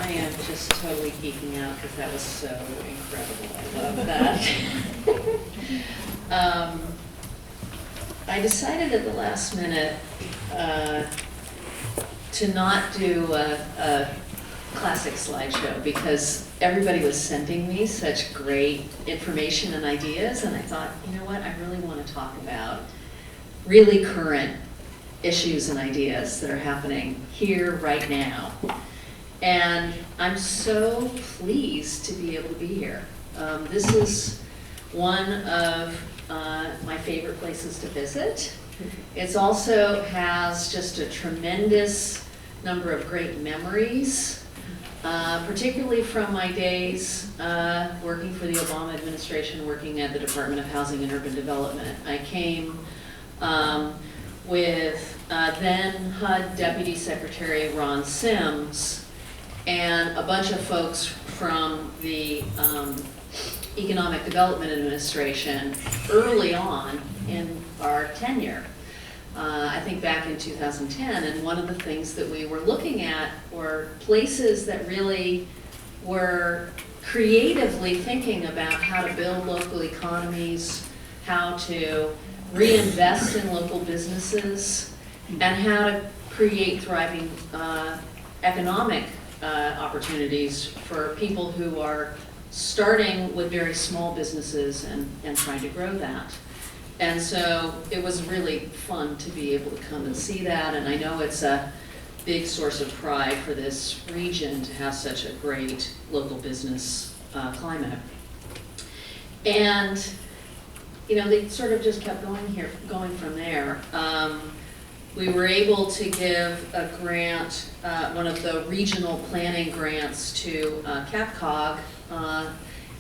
I am just totally geeking out because that was so incredible. I love that. I decided at the last minute to not do a classic slideshow because everybody was sending me such great information and ideas, and I thought, you know what, I really want to talk about really current issues and ideas that are happening here right now. And I'm so pleased to be able to be here. This is one of my favorite places to visit. It also has just a tremendous number of great memories, particularly from my days working for the Obama administration, working at the Department of Housing and Urban Development. I came with then HUD Deputy Secretary Ron Sims and a bunch of folks from the Economic Development Administration early on in our tenure. I think back in 2010, and one of the things that we were looking at were places that really were creatively thinking about how to build local economies, how to reinvest in local businesses, and how to create thriving economic opportunities for people who are starting with very small businesses and trying to grow that. And so it was really fun to be able to come and see that, and I know it's a big source of pride for this region to have such a great local business climate. And you know, they sort of just kept going from there. We were able to give a grant, one of the regional planning grants to CapCog,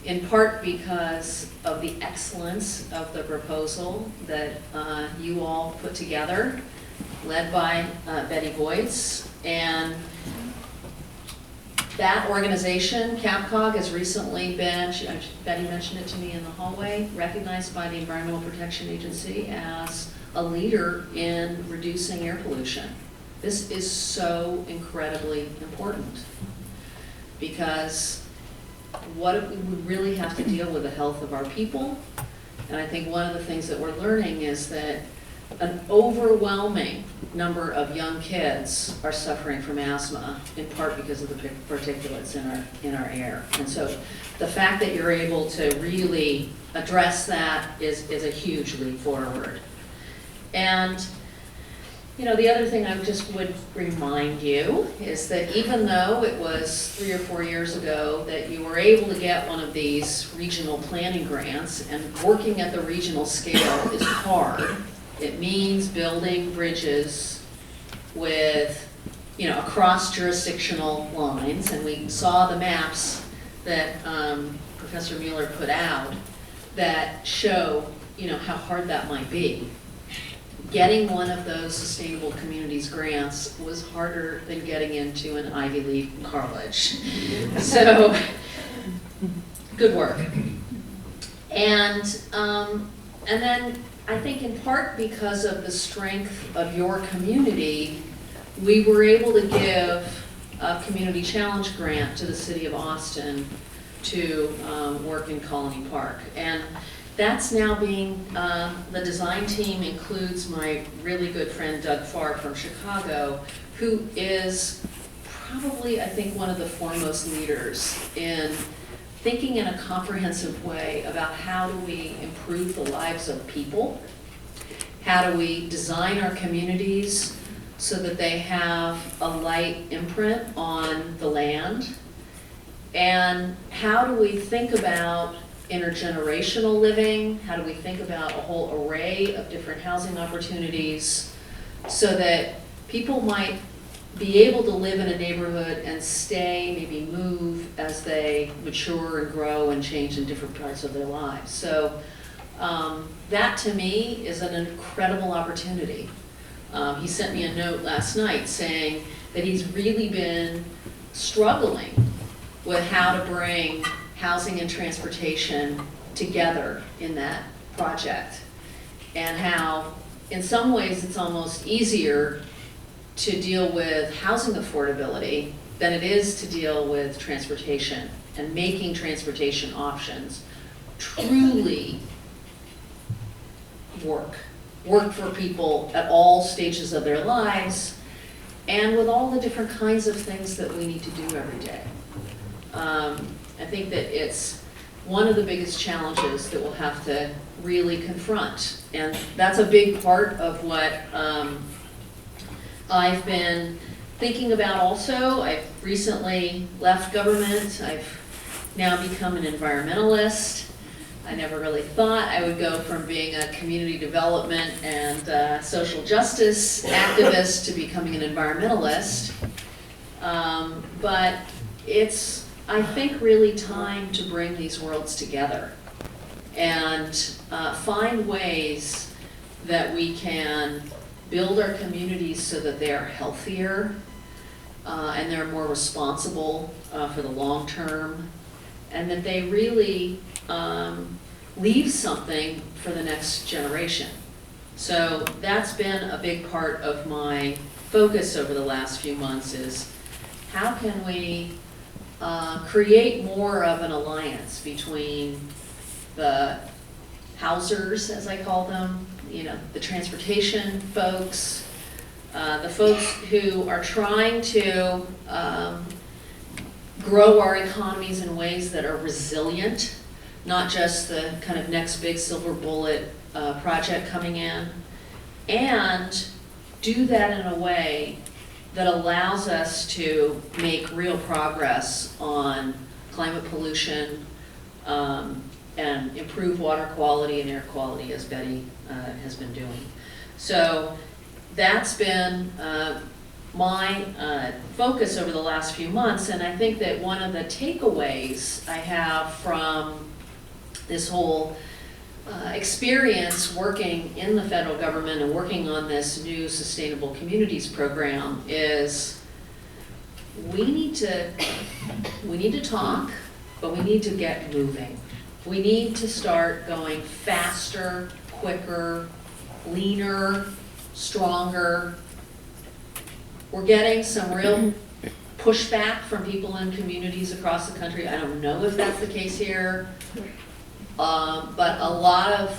in part because of the excellence of the proposal that you all put together, led by Betty Voice. And that organization, CapCog, has recently been, Betty mentioned it to me in the hallway, recognized by the Environmental Protection Agency as a leader in reducing air pollution. This is so incredibly important because we really have to deal with the health of our people. And I think one of the things that we're learning is that an overwhelming number of young kids are suffering from asthma, in part because of the particulates in our air. And so the fact that you're able to really address that is a huge leap forward. And you know, the other thing I just would remind you is that even though it was 3 or 4 years ago that you were able to get one of these regional planning grants, and working at the regional scale is hard. It means building bridges with, you know, across jurisdictional lines, and we saw the maps that Professor Mueller put out that show, you know, how hard that might be. Getting one of those Sustainable Communities grants was harder than getting into an Ivy League college. So, good work. And then I think in part because of the strength of your community, we were able to give a community challenge grant to the city of Austin to work in Colony Park. And that's now being, the design team includes my really good friend Doug Farr from Chicago, who is probably, I think, one of the foremost leaders in thinking in a comprehensive way about how do we improve the lives of people, how do we design our communities so that they have a light imprint on the land, and how do we think about intergenerational living, how do we think about a whole array of different housing opportunities so that people might be able to live in a neighborhood and stay, maybe move as they mature and grow and change in different parts of their lives. So that to me is an incredible opportunity. He sent me a note last night saying that he's really been struggling with how to bring housing and transportation together in that project, and how in some ways it's almost easier to deal with housing affordability than it is to deal with transportation and making transportation options truly work for people at all stages of their lives, and with all the different kinds of things that we need to do every day. I think that it's one of the biggest challenges that we'll have to really confront, and that's a big part of what I've been thinking about also. I've recently left government. I've now become an environmentalist. I never really thought I would go from being a community development and social justice activist to becoming an environmentalist. But it's, I think, really time to bring these worlds together and find ways that we can build our communities so that they are healthier and they're more responsible for the long term, and that they really leave something for the next generation. So that's been a big part of my focus over the last few months, is how can we create more of an alliance between the housers, as I call them, you know, the transportation folks, the folks who are trying to grow our economies in ways that are resilient, not just the kind of next big silver bullet project coming in, and do that in a way that allows us to make real progress on climate pollution and improve water quality and air quality, as Betty has been doing. So that's been my focus over the last few months, and I think that one of the takeaways I have from this whole experience working in the federal government and working on this new Sustainable Communities program is we need to talk, but we need to get moving. We need to start going faster, quicker, leaner, stronger. We're getting some real pushback from people in communities across the country. I don't know if that's the case here, but a lot of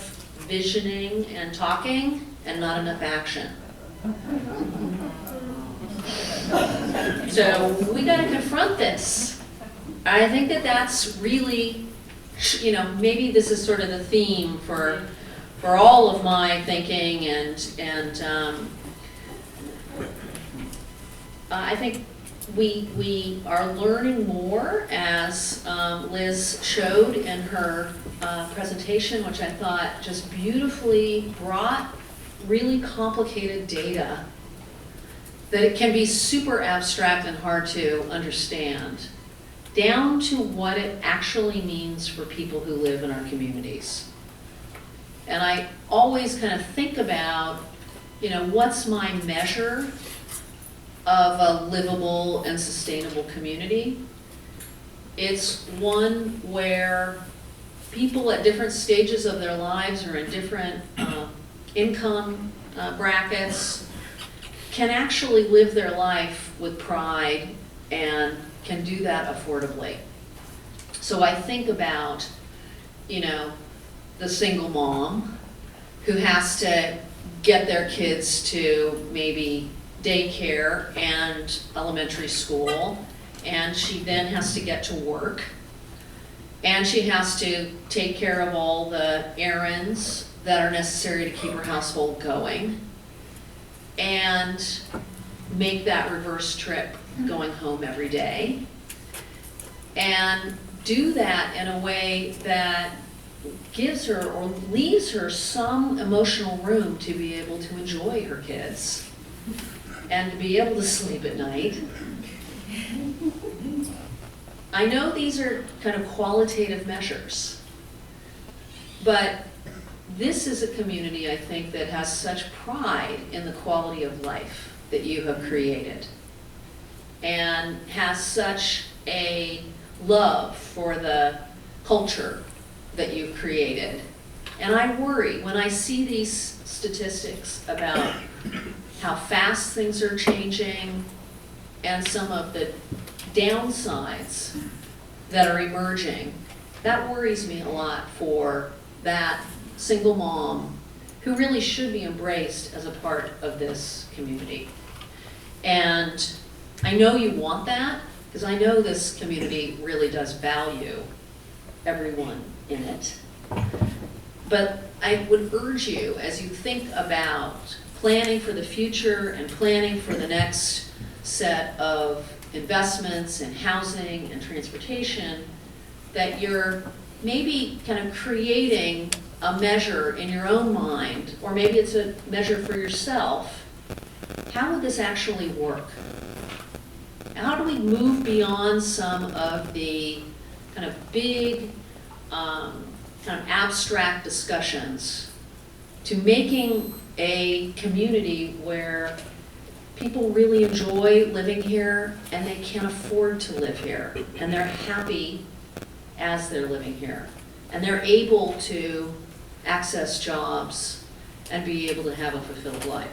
visioning and talking and not enough action. So we got to confront this. I think that that's really, you know, maybe this is sort of the theme for all of my thinking, and I think we are learning more, as Liz showed in her presentation, which I thought just beautifully brought really complicated data that it can be super abstract and hard to understand, down to what it actually means for people who live in our communities. And I always kind of think about, you know, what's my measure of a livable and sustainable community? It's one where people at different stages of their lives or in different income brackets can actually live their life with pride and can do that affordably. So I think about, you know, the single mom who has to get their kids to maybe daycare and elementary school, and she then has to get to work, and she has to take care of all the errands that are necessary to keep her household going, and make that reverse trip going home every day, and do that in a way that gives her or leaves her some emotional room to be able to enjoy her kids and to be able to sleep at night. I know these are kind of qualitative measures, but this is a community, I think, that has such pride in the quality of life that you have created, and has such a love for the culture that you've created. And I worry when I see these statistics about how fast things are changing and some of the downsides that are emerging, that worries me a lot for that single mom who really should be embraced as a part of this community. And I know you want that, because I know this community really does value everyone in it. But I would urge you, as you think about planning for the future and planning for the next set of investments in housing and transportation, that you're maybe kind of creating a measure in your own mind, or maybe it's a measure for yourself. How would this actually work? How do we move beyond some of the kind of big, kind of abstract discussions to making a community where people really enjoy living here and they can afford to live here and they're happy as they're living here and they're able to access jobs and be able to have a fulfilled life.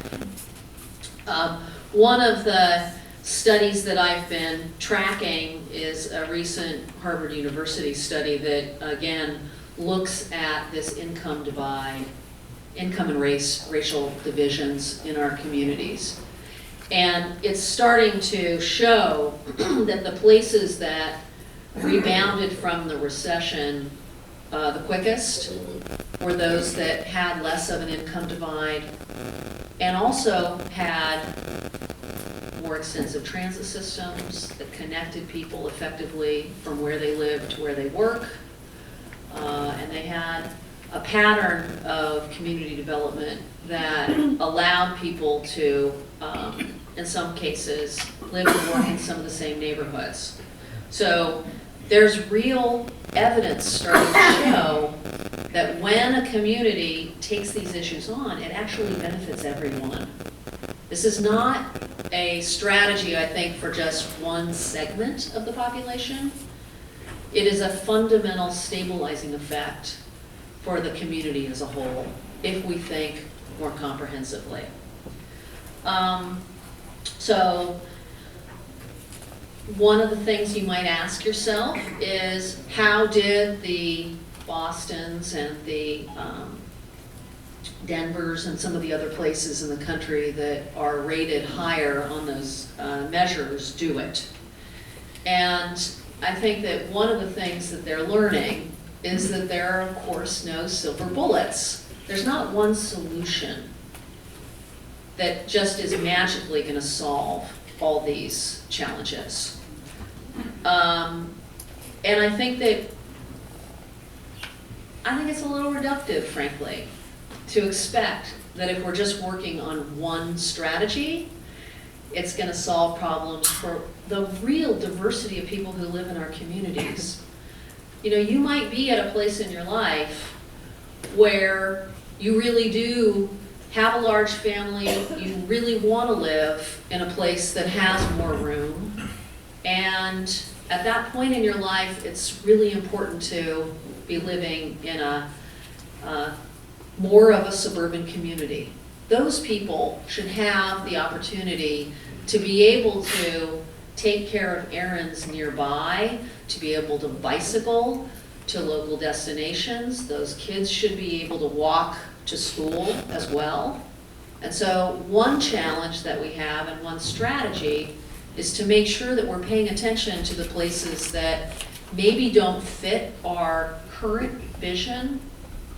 One of the studies that I've been tracking is a recent Harvard University study that, again, looks at this income divide, income and racial divisions in our communities. And it's starting to show that the places that rebounded from the recession the quickest were those that had less of an income divide and also had more extensive transit systems that connected people effectively from where they live to where they work. And they had a pattern of community development that allowed people to, in some cases, live and work in some of the same neighborhoods. So there's real evidence starting to show that when a community takes these issues on, it actually benefits everyone. This is not a strategy, I think, for just one segment of the population. It is a fundamental stabilizing effect for the community as a whole, if we think more comprehensively. So one of the things you might ask yourself is, how did the Bostons and the Denvers and some of the other places in the country that are rated higher on those measures do it? And I think that one of the things that they're learning is that there are, of course, no silver bullets. There's not one solution that just is magically going to solve all these challenges. And I think it's a little reductive, frankly, to expect that if we're just working on one strategy, it's going to solve problems for the real diversity of people who live in our communities. You know, you might be at a place in your life where you really do have a large family, you really want to live in a place that has more room, and at that point in your life, it's really important to be living in a more of a suburban community. Those people should have the opportunity to be able to take care of errands nearby, to be able to bicycle to local destinations. Those kids should be able to walk to school as well. And so one challenge that we have and one strategy is to make sure that we're paying attention to the places that maybe don't fit our current vision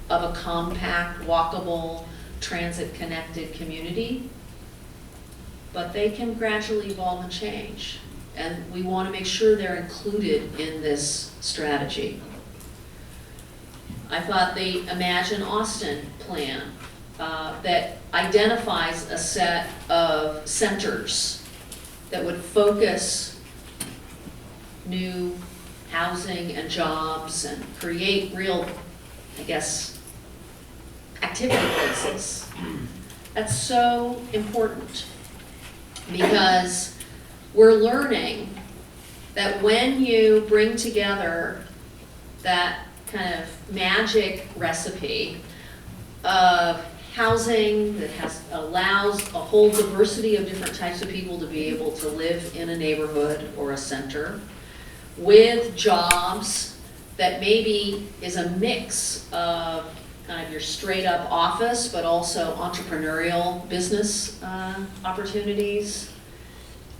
of a compact, walkable, transit-connected community, but they can gradually evolve and change. And we want to make sure they're included in this strategy. I thought the Imagine Austin plan that identifies a set of centers that would focus new housing and jobs and create real, I guess, activity places. That's so important because we're learning that when you bring together that kind of magic recipe of housing that allows a whole diversity of different types of people to be able to live in a neighborhood or a center, with jobs that maybe is a mix of kind of your straight up office, but also entrepreneurial business opportunities,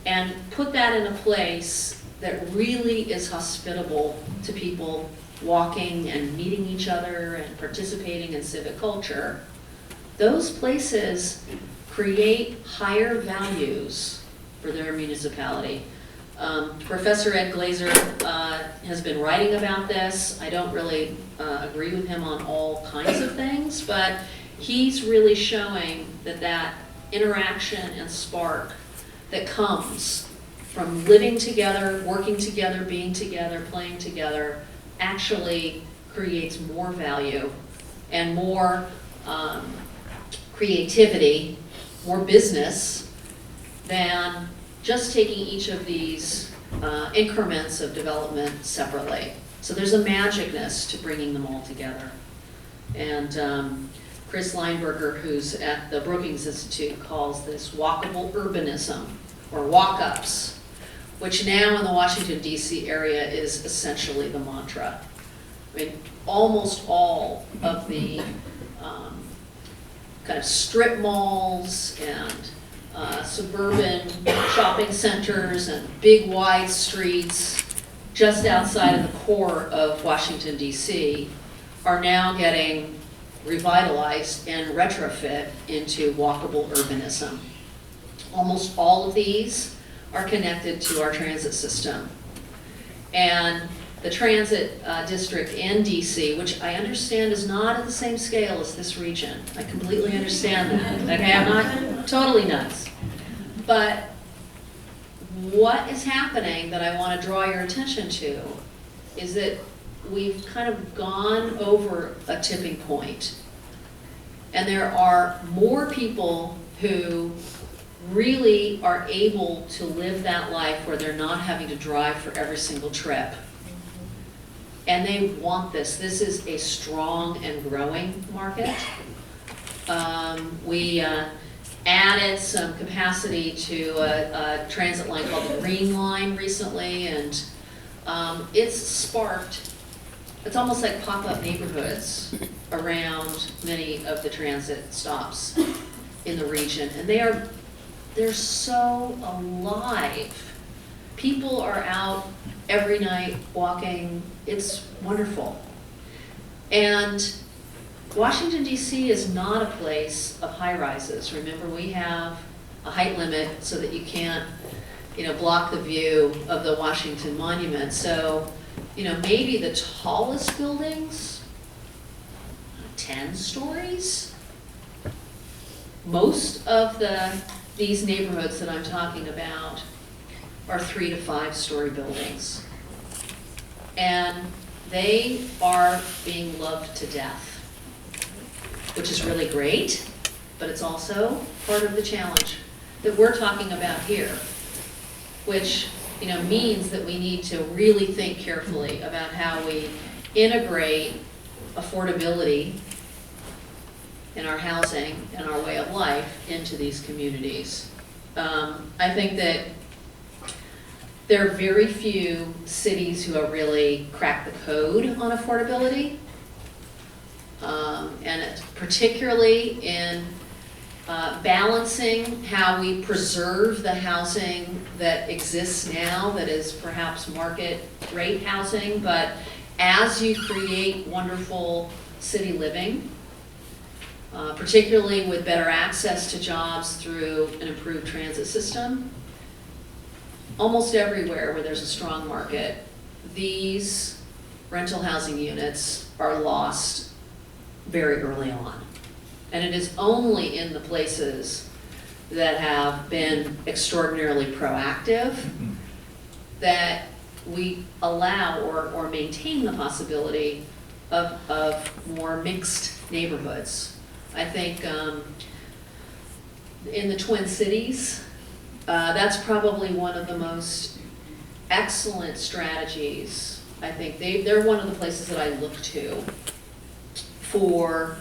and put that in a place that really is hospitable to people walking and meeting each other and participating in civic culture. Those places create higher values for their municipality. Professor Ed Glazer has been writing about this. I don't really agree with him on all kinds of things, but he's really showing that interaction and spark that comes from living together, working together, being together, playing together, actually creates more value and more creativity, more business than just taking each of these increments of development separately. So there's a magicness to bringing them all together. And Chris Lineberger, who's at the Brookings Institute, calls this walkable urbanism, or walk-ups, which now in the Washington, D.C. area is essentially the mantra. I mean, almost all of the kind of strip malls and suburban shopping centers and big wide streets just outside of the core of Washington, D.C. are now getting revitalized and retrofit into walkable urbanism. Almost all of these are connected to our transit system. And the transit district in DC, which I understand is not at the same scale as this region. I completely understand that. Okay, I'm not totally nuts. But what is happening that I want to draw your attention to is that we've kind of gone over a tipping point. And there are more people who really are able to live that life where they're not having to drive for every single trip. And they want this. This is a strong and growing market. We added some capacity to a transit line called the Green Line recently, and it's sparked, it's almost like pop-up neighborhoods around many of the transit stops in the region. And they're so alive. People are out every night walking. It's wonderful. And Washington, D.C. is not a place of high-rises. Remember, we have a height limit so that you can't, block the view of the Washington Monument. So, maybe the tallest buildings, 10 stories. Most of these neighborhoods that I'm talking about are 3 to 5 story buildings. And they are being loved to death, which is really great, but it's also part of the challenge that we're talking about here, which means that we need to really think carefully about how we integrate affordability in our housing and our way of life into these communities. I think that there are very few cities who have really cracked the code on affordability. And it's particularly in balancing how we preserve the housing that exists now, that is perhaps market rate housing, but as you create wonderful city living, particularly with better access to jobs through an improved transit system, almost everywhere where there's a strong market, these rental housing units are lost very early on. And it is only in the places that have been extraordinarily proactive that we allow or maintain the possibility of more mixed neighborhoods. I think in the Twin Cities, that's probably one of the most excellent strategies. I think they're one of the places that I look to for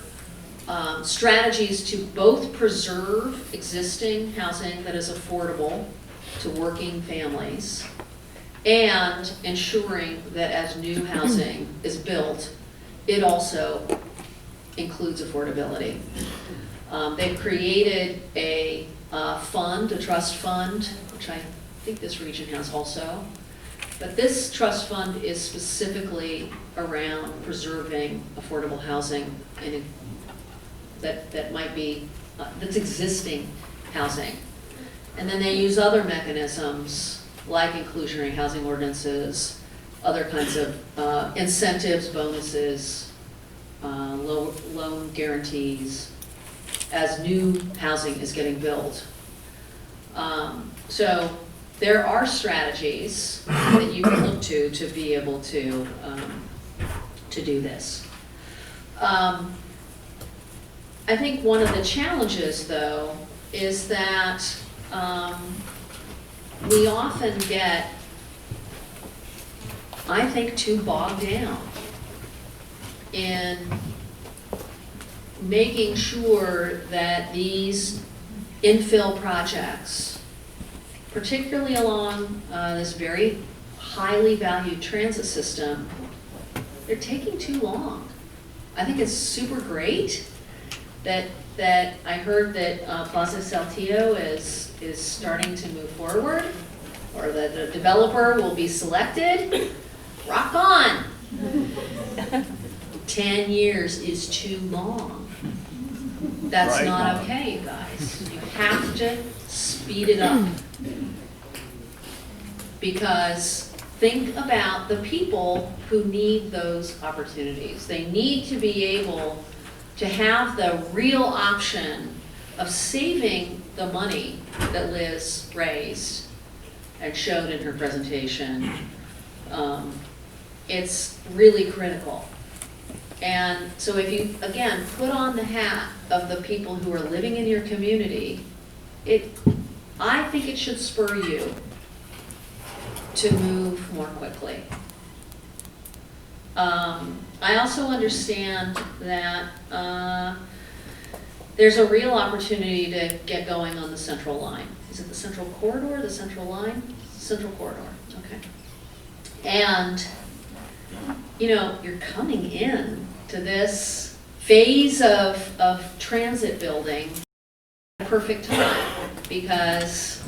strategies to both preserve existing housing that is affordable to working families and ensuring that as new housing is built, it also includes affordability. They've created a fund, a trust fund, which I think this region has also. But this trust fund is specifically around preserving affordable housing and that might be, that's existing housing. And then they use other mechanisms like inclusionary housing ordinances, other kinds of incentives, bonuses, loan guarantees as new housing is getting built. So there are strategies that you can look to be able to do this. I think one of the challenges, though, is that we often get, I think, too bogged down in making sure that these infill projects, particularly along this very highly valued transit system, they're taking too long. I think it's super great that I heard that Plaza Saltillo is starting to move forward, or that the developer will be selected. Rock on! 10 years is too long. That's Right. not okay, you guys. You have to speed it up. Because think about the people who need those opportunities. They need to be able to have the real option of saving the money that Liz raised and showed in her presentation. It's really critical. And so if you, again, put on the hat of the people who are living in your community, I think it should spur you to move more quickly. I also understand that there's a real opportunity to get going on the Central Line. Is it the Central Corridor, the Central Line? Central Corridor, okay. And, you know, you're coming in to this phase of transit building at a perfect time, because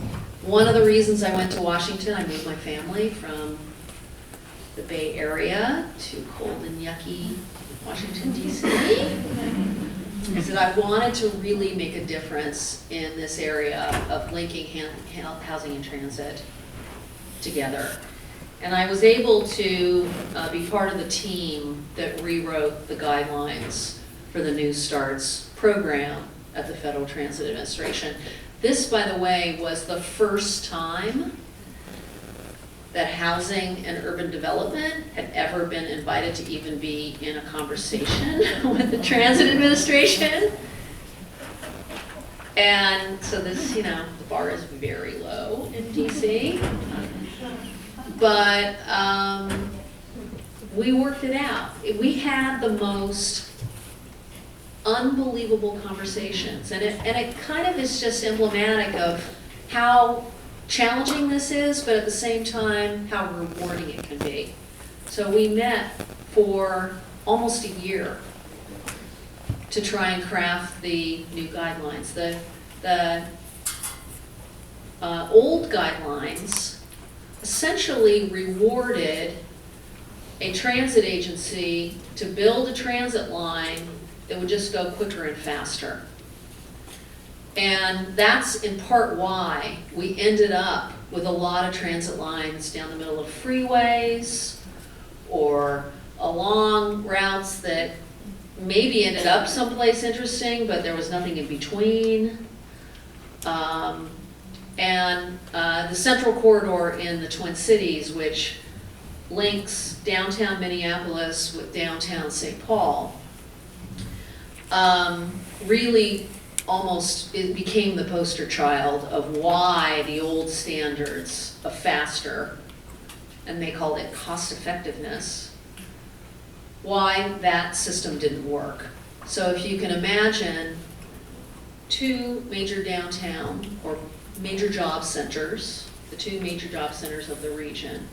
one of the reasons I went to Washington, I moved my family from the Bay Area to cold and yucky Washington, D.C. is that I wanted to really make a difference in this area of linking housing and transit together. And I was able to be part of the team that rewrote the guidelines for the New Starts program at the Federal Transit Administration. This, by the way, was the first time that housing and urban development had ever been invited to even be in a conversation with the Transit Administration. And so this, you know, the bar is very low in DC. But we worked it out. We had the most unbelievable conversations. And it kind of is just emblematic of how challenging this is, but at the same time, how rewarding it can be. So we met for almost a year to try and craft the new guidelines. The old guidelines essentially rewarded a transit agency to build a transit line that would just go quicker and faster. And that's in part why we ended up with a lot of transit lines down the middle of freeways or along routes that maybe ended up someplace interesting, but there was nothing in between. And the Central Corridor in the Twin Cities, which links downtown Minneapolis with downtown St. Paul, really almost it became the poster child of why the old standards of faster, and they called it cost effectiveness, why that system didn't work. So if you can imagine two major downtown or major job centers, the two major job centers of the region,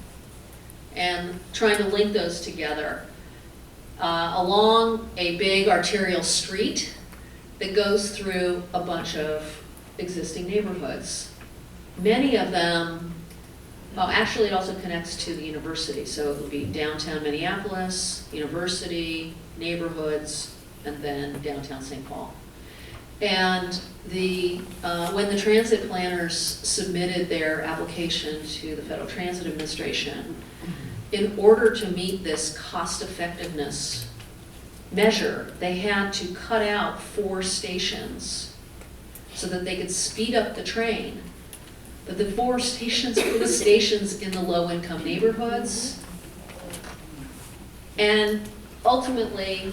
and trying to link those together along a big arterial street that goes through a bunch of existing neighborhoods. Many of them, well, actually it also connects to the university, so it would be downtown Minneapolis, university, neighborhoods, and then downtown St. Paul. And when the transit planners submitted their application to the Federal Transit Administration, in order to meet this cost-effectiveness measure, they had to cut out 4 stations so that they could speed up the train. But the 4 stations were the stations in the low-income neighborhoods, and ultimately,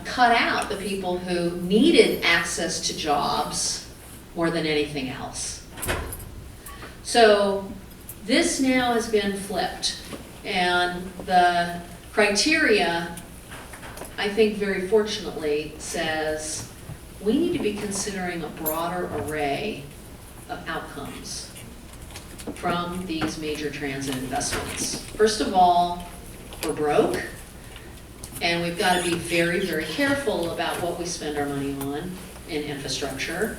cut out the people who needed access to jobs more than anything else. So this now has been flipped, and the criteria, I think very fortunately, says we need to be considering a broader array of outcomes from these major transit investments. First of all, we're broke, and we've got to be very, very careful about what we spend our money on in infrastructure.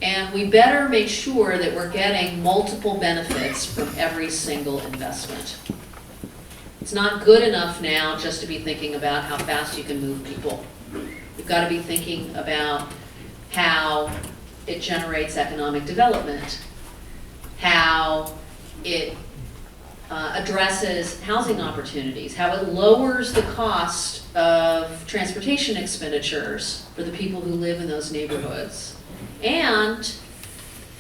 And we better make sure that we're getting multiple benefits from every single investment. It's not good enough now just to be thinking about how fast you can move people. We've got to be thinking about how it generates economic development, how it addresses housing opportunities, how it lowers the cost of transportation expenditures for the people who live in those neighborhoods, and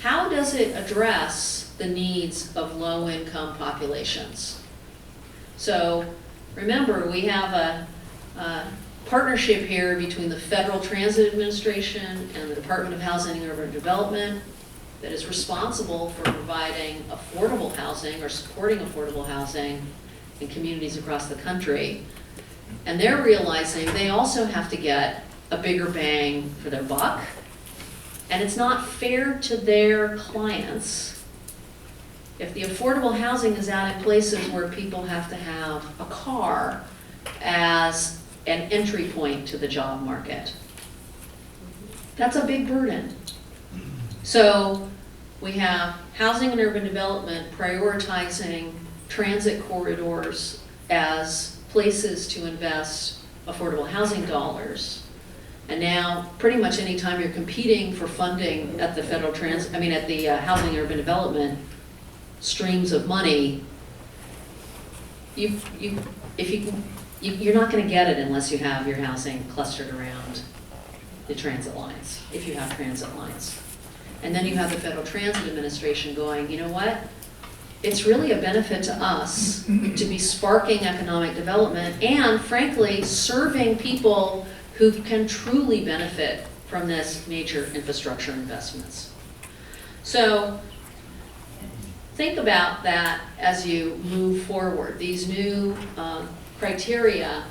how does it address the needs of low-income populations. So remember, we have a partnership here between the Federal Transit Administration and the Department of Housing and Urban Development that is responsible for providing affordable housing or supporting affordable housing in communities across the country. And they're realizing they also have to get a bigger bang for their buck. And it's not fair to their clients if the affordable housing is out in places where people have to have a car as an entry point to the job market. That's a big burden. So we have housing and urban development prioritizing transit corridors as places to invest affordable housing dollars. And now, pretty much any time you're competing for funding at the at the housing and urban development streams of money, you're not going to get it unless you have your housing clustered around the transit lines, if you have transit lines. And then you have the Federal Transit Administration going, you know what? It's really a benefit to us to be sparking economic development and, frankly, serving people who can truly benefit from this major infrastructure investments. So think about that as you move forward. These new criteria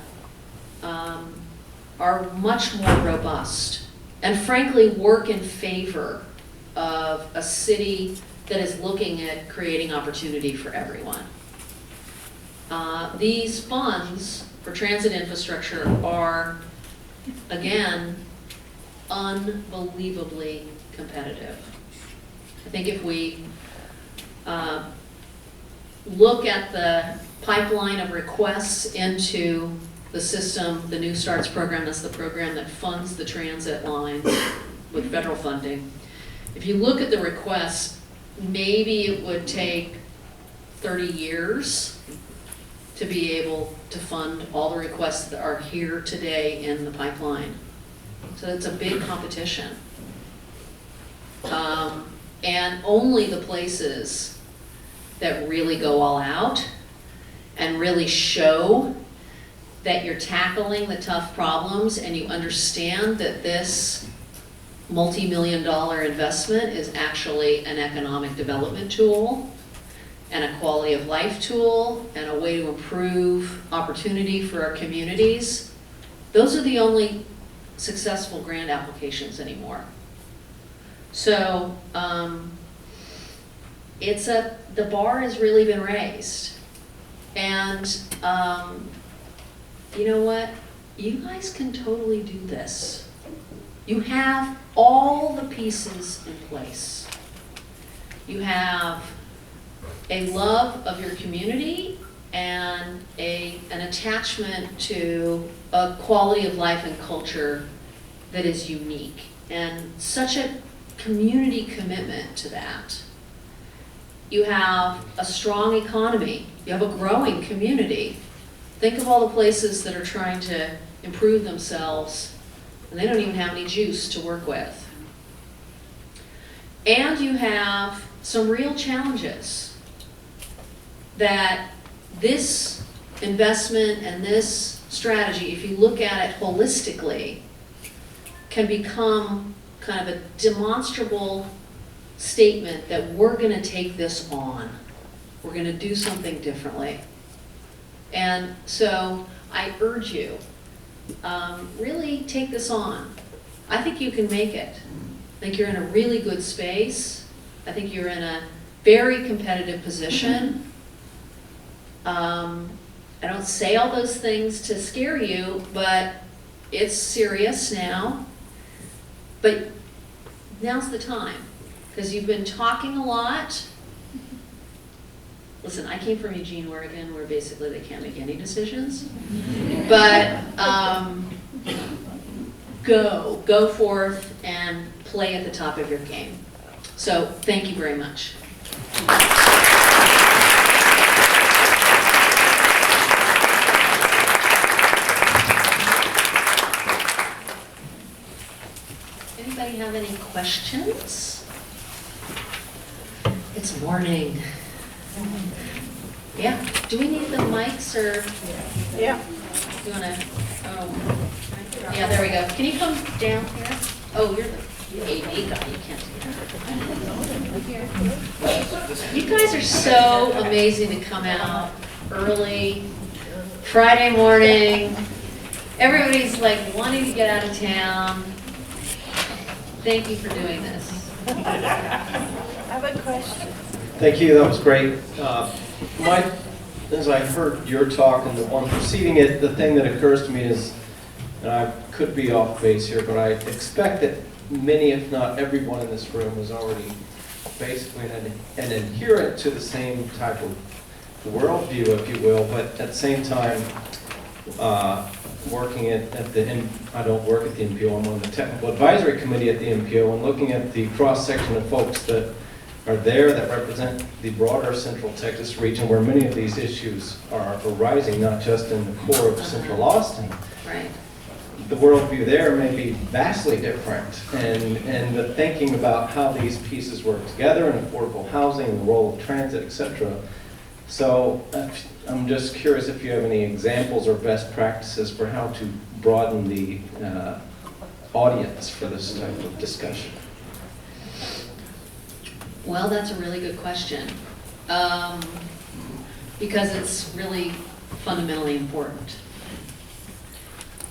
are much more robust and, frankly, work in favor of a city that is looking at creating opportunity for everyone. These funds for transit infrastructure are, again, unbelievably competitive. I think if we look at the pipeline of requests into the system, the New Starts program, that's the program that funds the transit lines with federal funding. If you look at the requests, maybe it would take 30 years to be able to fund all the requests that are here today in the pipeline. So it's a big competition. And only the places that really go all out and really show that you're tackling the tough problems and you understand that this multi-million-dollar investment is actually an economic development tool and a quality of life tool and a way to improve opportunity for our communities. Those are the only successful grant applications anymore. So the bar has really been raised. And you know what? You guys can totally do this. You have all the pieces in place. You have a love of your community and an attachment to a quality of life and culture that is unique, and such a community commitment to that. You have a strong economy. You have a growing community. Think of all the places that are trying to improve themselves, and they don't even have any juice to work with. And you have some real challenges that this investment and this strategy, if you look at it holistically, can become kind of a demonstrable statement that we're going to take this on. We're going to do something differently. And so I urge you, really take this on. I think you can make it. I think you're in a really good space. I think you're in a very competitive position. I don't say all those things to scare you, but it's serious now. But now's the time, because you've been talking a lot. Listen, I came from Eugene, Oregon, where basically they can't make any decisions. But go forth and play at the top of your game. So thank you very much. Anybody have any questions? It's morning. Yeah, do we need the mics or? Yeah. You wanna, oh, yeah, there we go. Can you come down here? Oh, you're the AV guy, you can't do that. You guys are so amazing to come out early, Friday morning. Everybody's like wanting to get out of town. Thank you for doing this. I have a question. Thank you, that was great. As I heard your talk and the one preceding it, the thing that occurs to me is, and I could be off base here, but I expect that many, if not everyone in this room is already basically an adherent to the same type of worldview, if you will, but at the same time, working at the, I don't work at the NPO, I'm on the technical advisory committee at the NPO, and looking at the cross-section of folks that are there that represent the broader Central Texas region, where many of these issues are arising, not just in the core of Central Austin. Right. The worldview there may be vastly different, and the thinking about how these pieces work together, and affordable housing, the role of transit, etc. So I'm just curious if you have any examples or best practices for how to broaden the audience for this type of discussion. Well, that's a really good question, because it's really fundamentally important.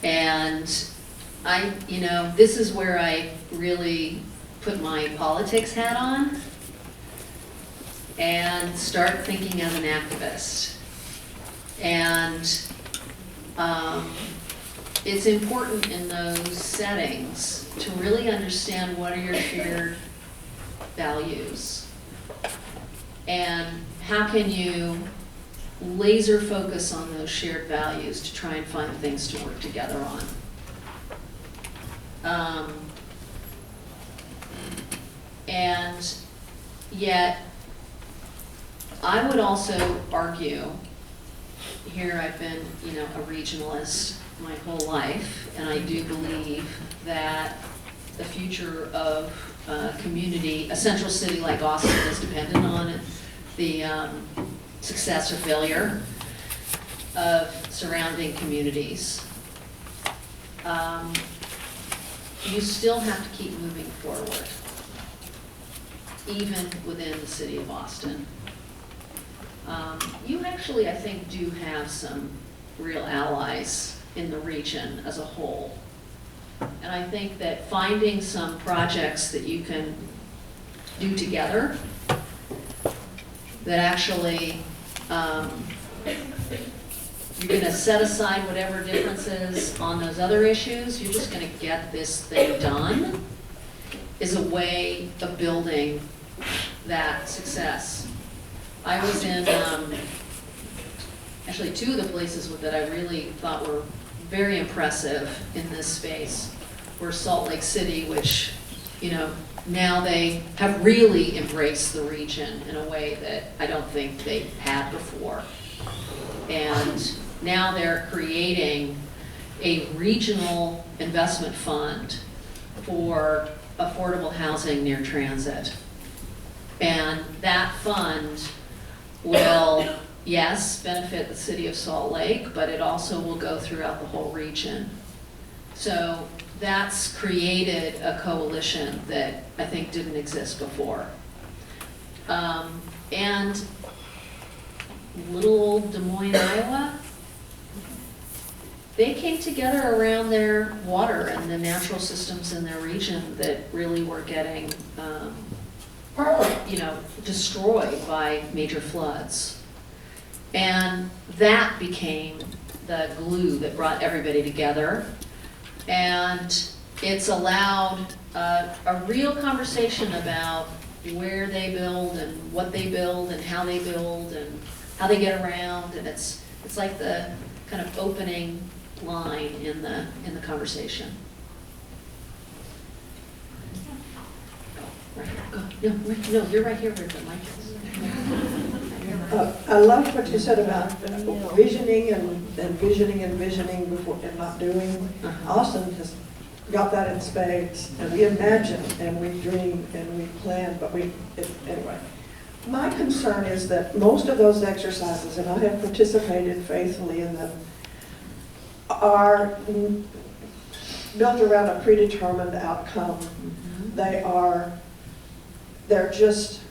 And this is where I really put my politics hat on and start thinking as an activist. And it's important in those settings to really understand what are your shared values, and how can you laser focus on those shared values to try and find things to work together on. And yet, I would also argue, here I've been, a regionalist my whole life, and I do believe that the future of community, a central city like Austin, is dependent on the success or failure of surrounding communities. You still have to keep moving forward, even within the city of Austin. You actually, I think, do have some real allies in the region as a whole. And I think that finding some projects that you can do together that actually, you're gonna set aside whatever differences on those other issues, you're just gonna get this thing done, is a way of building that success. I was in, actually two of the places that I really thought were very impressive in this space were Salt Lake City, which, you know, now they have really embraced the region in a way that I don't think they had before. And now they're creating a regional investment fund for affordable housing near transit. And that fund will, yes, benefit the city of Salt Lake, but it also will go throughout the whole region. So that's created a coalition that I think didn't exist before. And little old Des Moines, Iowa, they came together around their water and the natural systems in their region that really were getting, you know, destroyed by major floods. And that became the glue that brought everybody together. And it's allowed a real conversation about where they build and what they build and how they build and how they get around. And it's like the kind of opening line in the conversation. Right here. Go. No, you're right here where the mic is. I loved what you said about visioning and visioning before and not doing. Austin has got that in spades, and we imagine and we dream and we plan, but anyway. My concern is that most of those exercises, and I have participated faithfully in them, are built around a predetermined outcome. They're just,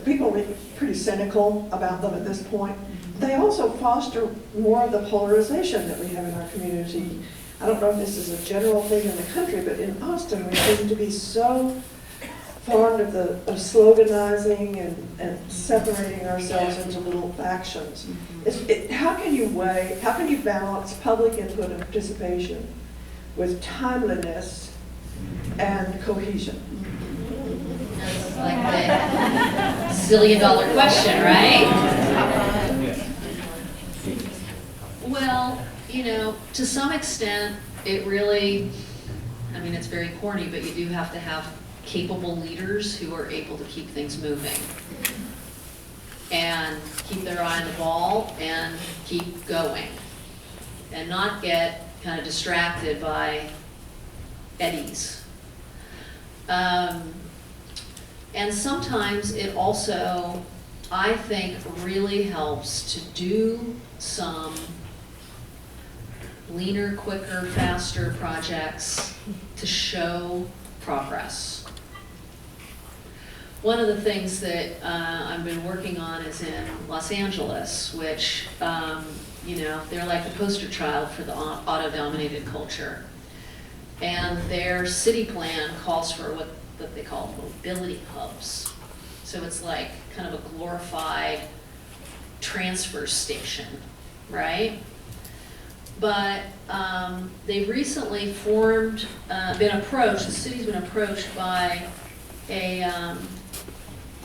people are pretty cynical about them at this point. They also foster more of the polarization that we have in our community. I don't know if this is a general thing in the country, but in Austin we seem to be so fond of sloganizing and separating ourselves into little factions. How can you balance public input and participation with timeliness and cohesion? That's like the zillion-dollar question, right? Well, you know, to some extent, it really, I mean, it's very corny, but you do have to have capable leaders who are able to keep things moving and keep their eye on the ball and keep going and not get kind of distracted by eddies. And sometimes it also, I think, really helps to do some leaner, quicker, faster projects to show progress. One of the things that I've been working on is in Los Angeles, which, you know, they're like the poster child for the auto-dominated culture. And their city plan calls for what they call mobility hubs. So it's like kind of a glorified transfer station, right? But they've recently the city's been approached by a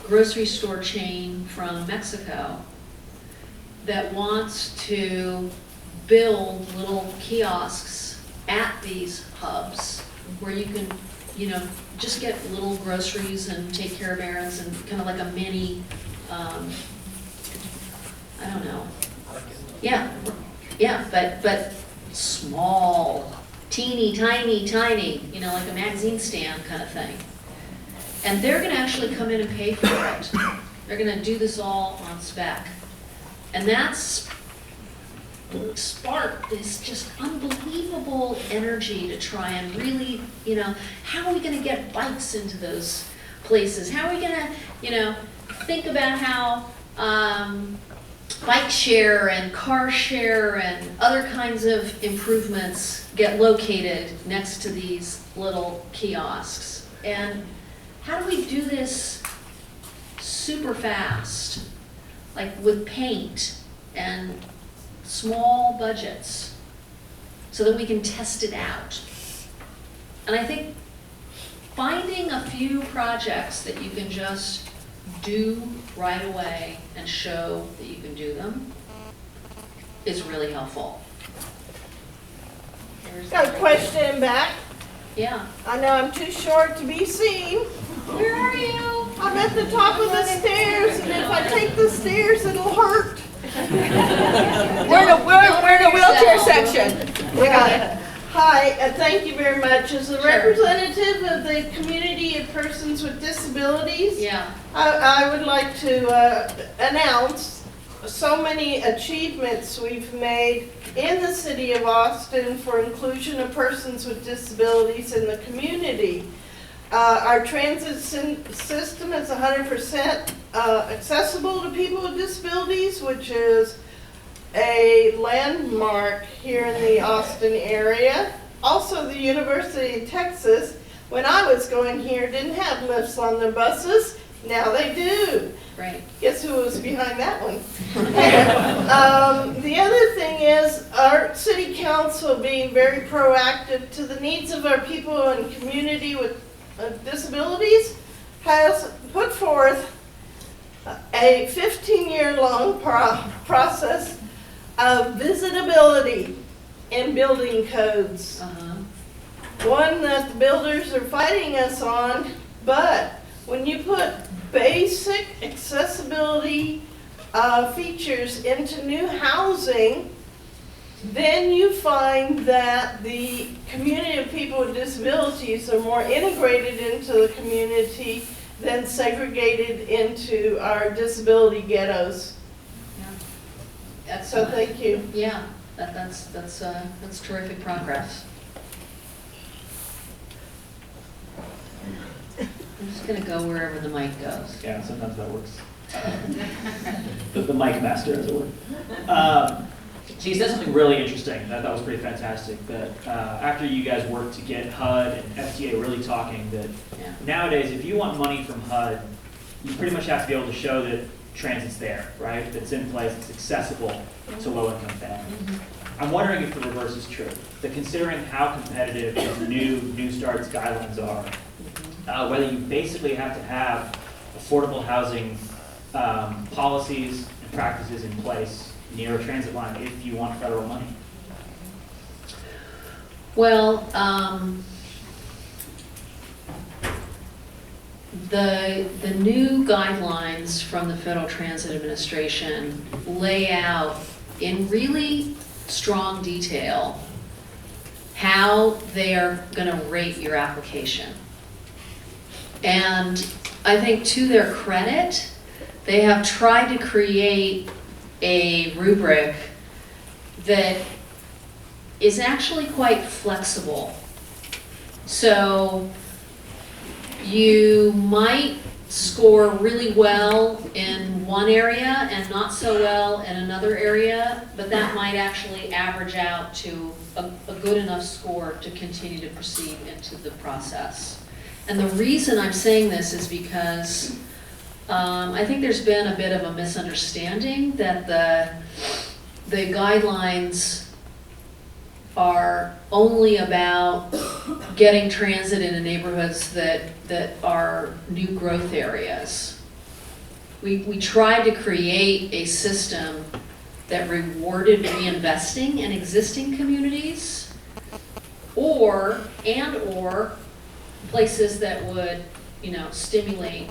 grocery store chain from Mexico that wants to build little kiosks at these hubs where you can, you know, just get little groceries and take care of errands and kind of like a mini, I don't know. Yeah, but small, teeny, tiny, you know, like a magazine stand kind of thing. And they're gonna actually come in and pay for it. They're gonna do this all on spec. And that's sparked this just unbelievable energy to try and really, you know, how are we gonna get bikes into those places? How are we gonna, you know, think about how bike share and car share and other kinds of improvements get located next to these little kiosks. And how do we do this super fast, like with paint and small budgets, so that we can test it out? And I think finding a few projects that you can just do right away and show that you can do them is really helpful. Got a question back. Yeah. I know I'm too short to be seen. Where are you? I'm at the top of the stairs, and if I take the stairs, it'll hurt. We're in a wheelchair section. We got it. Hi, thank you very much. As a representative of the community of persons with disabilities, Yeah. I would like to announce so many achievements we've made in the city of Austin for inclusion of persons with disabilities in the community. Our transit system is 100% accessible to people with disabilities, which is a landmark here in the Austin area. Also, the University of Texas, when I was going here, didn't have lifts on their buses. Now they do. Right. Guess who was behind that one? The other thing is our city council being very proactive to the needs of our people and community with disabilities has put forth a 15-year-long process of visitability in building codes. One that the builders are fighting us on, but when you put basic accessibility features into new housing, then you find that the community of people with disabilities are more integrated into the community than segregated into our disability ghettos. So thank you. Yeah, that's terrific progress. I'm just gonna go wherever the mic goes. Yeah, sometimes that works. The mic master, as it were. So you said something really interesting. That was pretty fantastic. That after you guys worked to get HUD and FTA really talking, that nowadays, if you want money from HUD, you pretty much have to be able to show that transit's there, right? That's in place, it's accessible to low-income families. I'm wondering if the reverse is true. That considering how competitive the new starts guidelines are, whether you basically have to have affordable housing policies and practices in place near a transit line if you want federal money. Well, the new guidelines from the Federal Transit Administration lay out in really strong detail how they are going to rate your application. And I think to their credit, they have tried to create a rubric that is actually quite flexible. So you might score really well in one area and not so well in another area, but that might actually average out to a good enough score to continue to proceed into the process. And the reason I'm saying this is because I think there's been a bit of a misunderstanding that the guidelines are only about getting transit into neighborhoods that are new growth areas. We tried to create a system that rewarded reinvesting in existing communities or places that would, stimulate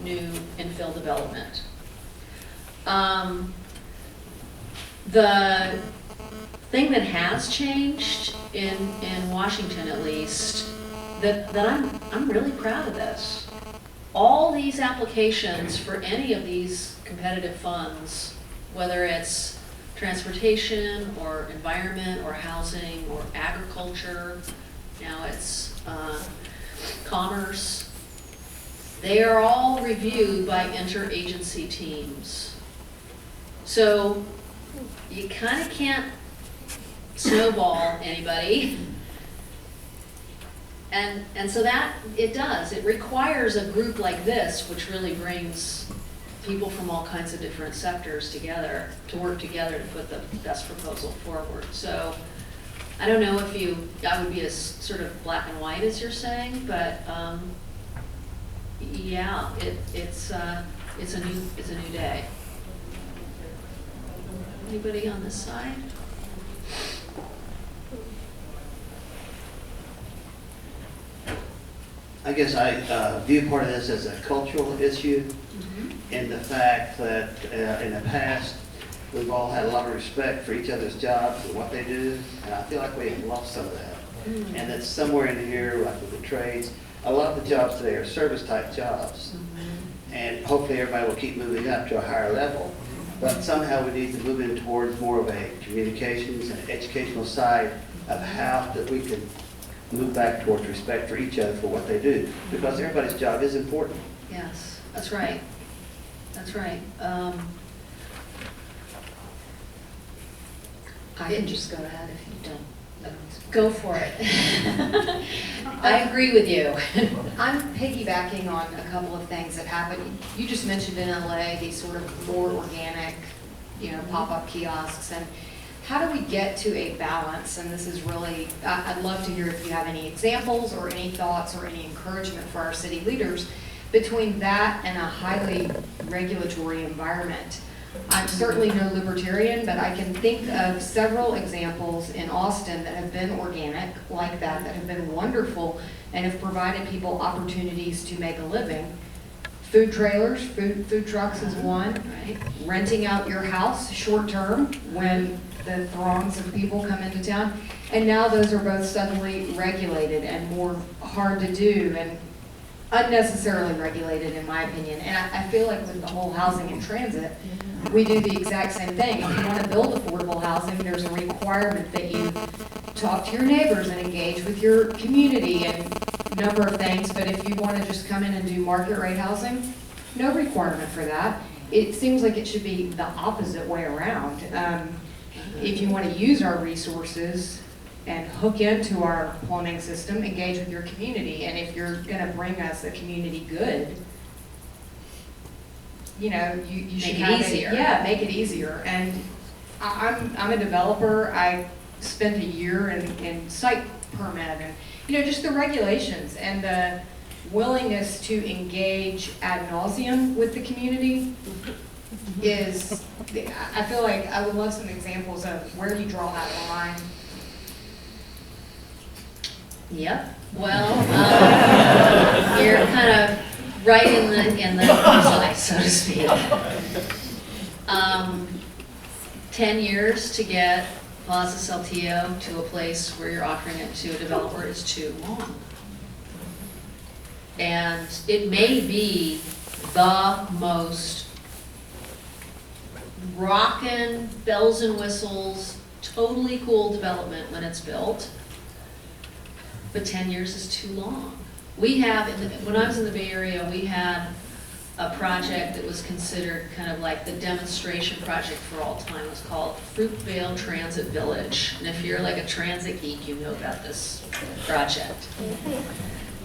new infill development. The thing that has changed in Washington, at least, that I'm really proud of this. All these applications for any of these competitive funds, whether it's transportation or environment or housing or agriculture, now it's commerce, they are all reviewed by interagency teams. So you kind of can't snowball anybody. And so that, it requires a group like this, which really brings people from all kinds of different sectors together, to work together to put the best proposal forward. So I don't know if I would be as sort of black and white as you're saying, but yeah, it's a new day. Anybody on this side? I guess I view part of this as a cultural issue in the fact that in the past, we've all had a lot of respect for each other's jobs and what they do, and I feel like we have lost some of that. And that's somewhere in here, like with the trades, a lot of the jobs today are service-type jobs. And hopefully everybody will keep moving up to a higher level. But somehow we need to move in towards more of a communications and educational side of how that we can move back towards respect for each other for what they do, because everybody's job is important. Yes, that's right. That's right. I can just go ahead if you don't. Go for it. I agree with you. I'm piggybacking on a couple of things that happened. You just mentioned in LA these sort of more organic, pop-up kiosks, and how do we get to a balance? And this is really, I'd love to hear if you have any examples or any thoughts or any encouragement for our city leaders between that and a highly regulatory environment. I'm certainly no libertarian, but I can think of several examples in Austin that have been organic like that have been wonderful and have provided people opportunities to make a living. Food trailers, food trucks is one. Right. Renting out your house short-term when the throngs of people come into town. And now those are both suddenly regulated and more hard to do and unnecessarily regulated, in my opinion. And I feel like with the whole housing and transit, we do the exact same thing. If you want to build affordable housing, there's a requirement that you talk to your neighbors and engage with your community and a number of things. But if you want to just come in and do market rate housing, no requirement for that. It seems like it should be the opposite way around. If you want to use our resources and hook into our plumbing system, engage with your community. And if you're going to bring us a community good, you should Make it have easier. Yeah, make it easier. And I'm a developer. I spent a year in site permit and just the regulations and the willingness to engage ad nauseum with the community is. I feel like I would love some examples of where you draw that line. Yep. Well, you're kind of right in the bullseye, so to speak. 10 years to get Plaza Saltillo to a place where you're offering it to a developer is too long. And it may be the most rockin', bells and whistles, totally cool development when it's built. But 10 years is too long. We have, when I was in the Bay Area, we had a project that was considered kind of like the demonstration project for all time. It was called Fruitvale Transit Village. And if you're like a transit geek, you know about this project,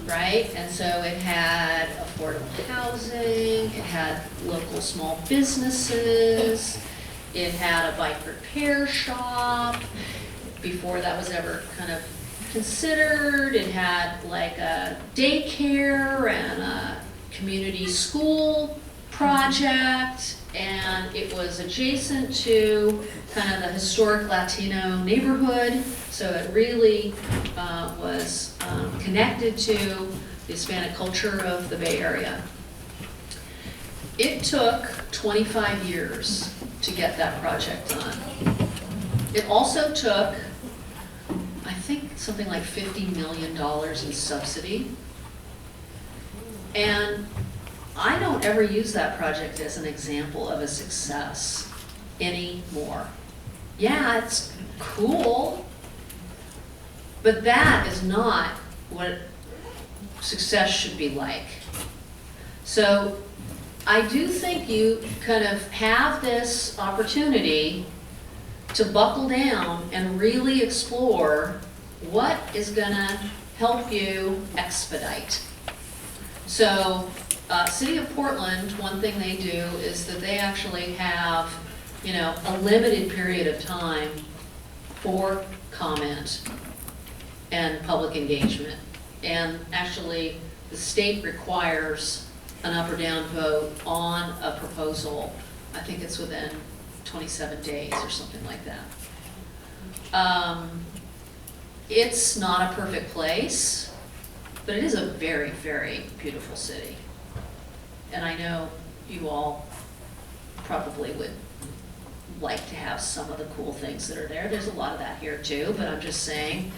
right? And so it had affordable housing, it had local small businesses, it had a bike repair shop. Before that was ever kind of considered, it had like a daycare and a community school project, and it was adjacent to kind of the historic Latino neighborhood, so it really was connected to the Hispanic culture of the Bay Area. It took 25 years to get that project done. It also took, I think, something like $50 million in subsidy. And I don't ever use that project as an example of a success anymore. Yeah, it's cool, but that is not what success should be like. So I do think you kind of have this opportunity to buckle down and really explore what is gonna help you expedite. So, City of Portland, one thing they do is that they actually have, you know, a limited period of time for comment and public engagement. And actually, the state requires an up or down vote on a proposal. I think it's within 27 days or something like that. It's not a perfect place, but it is a very, very beautiful city. And I know you all probably would like to have some of the cool things that are there. There's a lot of that here too, but I'm just saying,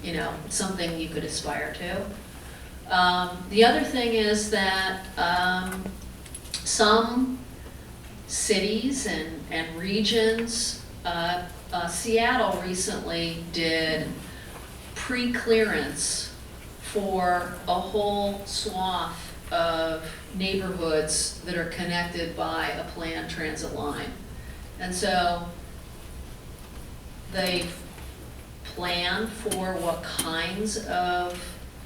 you know, it's something you could aspire to. The other thing is that some cities and regions, Seattle recently did pre-clearance for a whole swath of neighborhoods that are connected by a planned transit line. And so they've planned for what kinds of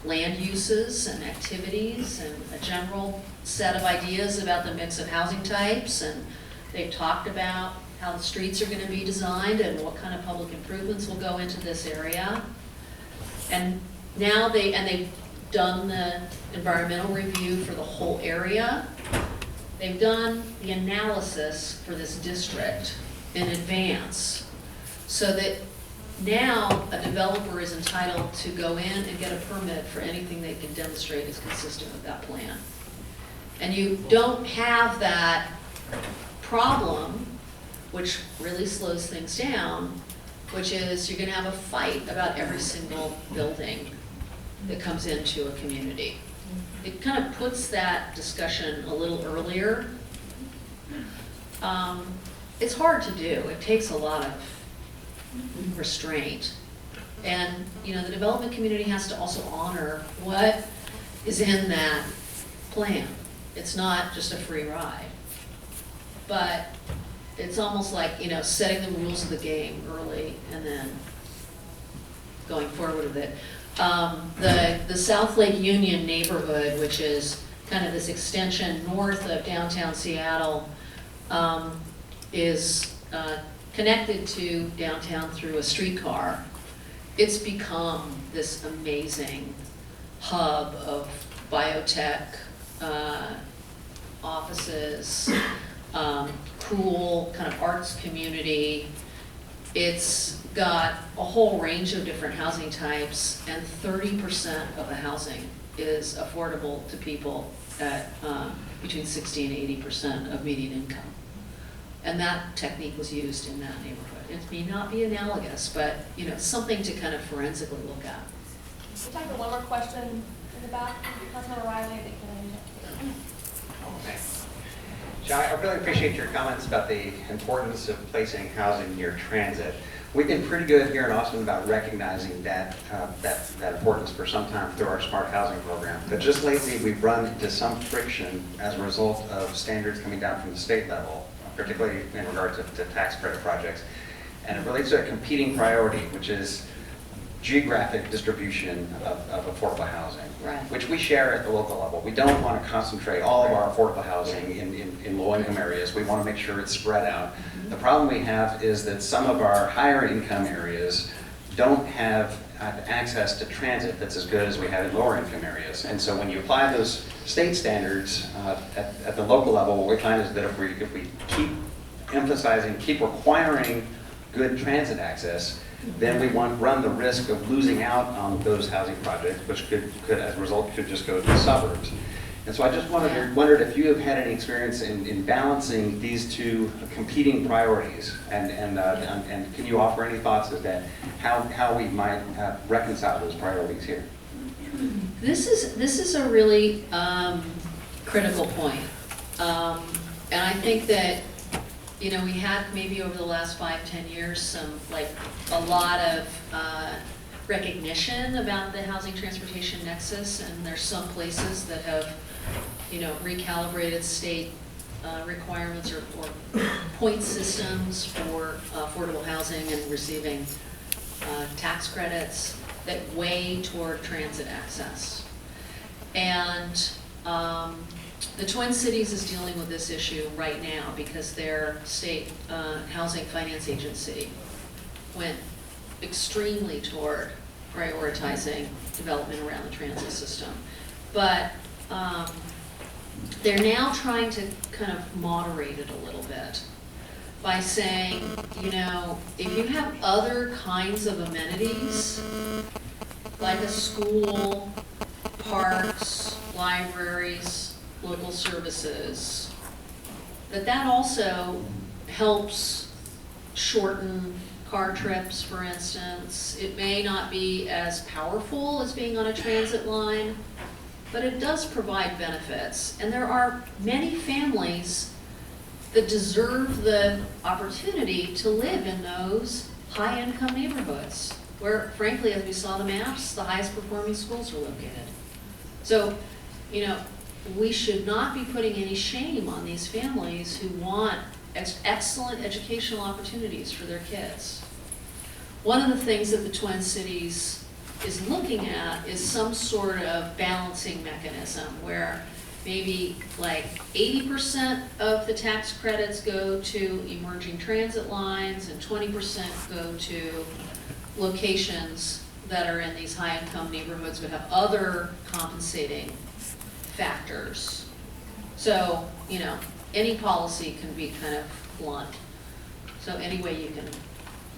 land uses and activities and a general set of ideas about the mix of housing types, and they've talked about how the streets are going to be designed and what kind of public improvements will go into this area. And now they've done the environmental review for the whole area. They've done the analysis for this district in advance, so that now a developer is entitled to go in and get a permit for anything they can demonstrate is consistent with that plan. And you don't have that problem, which really slows things down, which is you're gonna have a fight about every single building that comes into a community. It kind of puts that discussion a little earlier. It's hard to do. It takes a lot of restraint. And, you know, the development community has to also honor what is in that plan. It's not just a free ride. But it's almost like, you know, setting the rules of the game early and then going forward with it. The South Lake Union neighborhood, which is kind of this extension north of downtown Seattle, is connected to downtown through a streetcar. It's become this amazing hub of biotech, offices, cool kind of arts community. It's got a whole range of different housing types, and 30% of the housing is affordable to people at between 60 and 80% of median income. And that technique was used in that neighborhood. It may not be analogous, but you know, something to kind of forensically look at. We'll time for one more question in the back. Councilmember Riley, I think Thanks. John, I really appreciate your comments about the importance of placing housing near transit. We've been pretty good here in Austin about recognizing that importance for some time through our smart housing program. But just lately, we've run into some friction as a result of standards coming down from the state level, particularly in regard to tax credit projects. And it relates to a competing priority, which is geographic distribution of affordable housing, Right. which we share at the local level. We don't want to concentrate all of our affordable housing in low-income areas. We want to make sure it's spread out. The problem we have is that some of our higher income areas don't have access to transit that's as good as we have in lower income areas. And so when you apply those state standards at the local level, what we find is that if we keep emphasizing, keep requiring good transit access, then we run the risk of losing out on those housing projects, which could as a result, could just go to the suburbs. And so I just wondered if you have had any experience in balancing these two competing priorities, and can you offer any thoughts as to how we might reconcile those priorities here? This is a really critical point. And I think that, you know, we had maybe over the last 5-10 years a lot of recognition about the housing transportation nexus, and there's some places that have recalibrated state requirements or point systems for affordable housing and receiving tax credits that weigh toward transit access. And the Twin Cities is dealing with this issue right now because their state housing finance agency went extremely toward prioritizing development around the transit system. But they're now trying to kind of moderate it a little bit by saying, if you have other kinds of amenities, like a school, parks, libraries, local services, that also helps shorten car trips, for instance. It may not be as powerful as being on a transit line, but it does provide benefits. And there are many families that deserve the opportunity to live in those high-income neighborhoods where, frankly, as we saw the maps, the highest performing schools are located. So, we should not be putting any shame on these families who want excellent educational opportunities for their kids. One of the things that the Twin Cities is looking at is some sort of balancing mechanism where maybe like 80% of the tax credits go to emerging transit lines and 20% go to locations that are in these high-income neighborhoods but have other compensating factors. So, any policy can be kind of blunt. So any way you can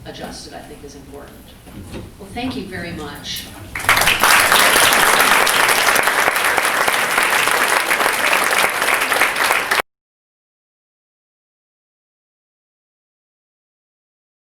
adjust it, I think, is important. Well, thank you very much.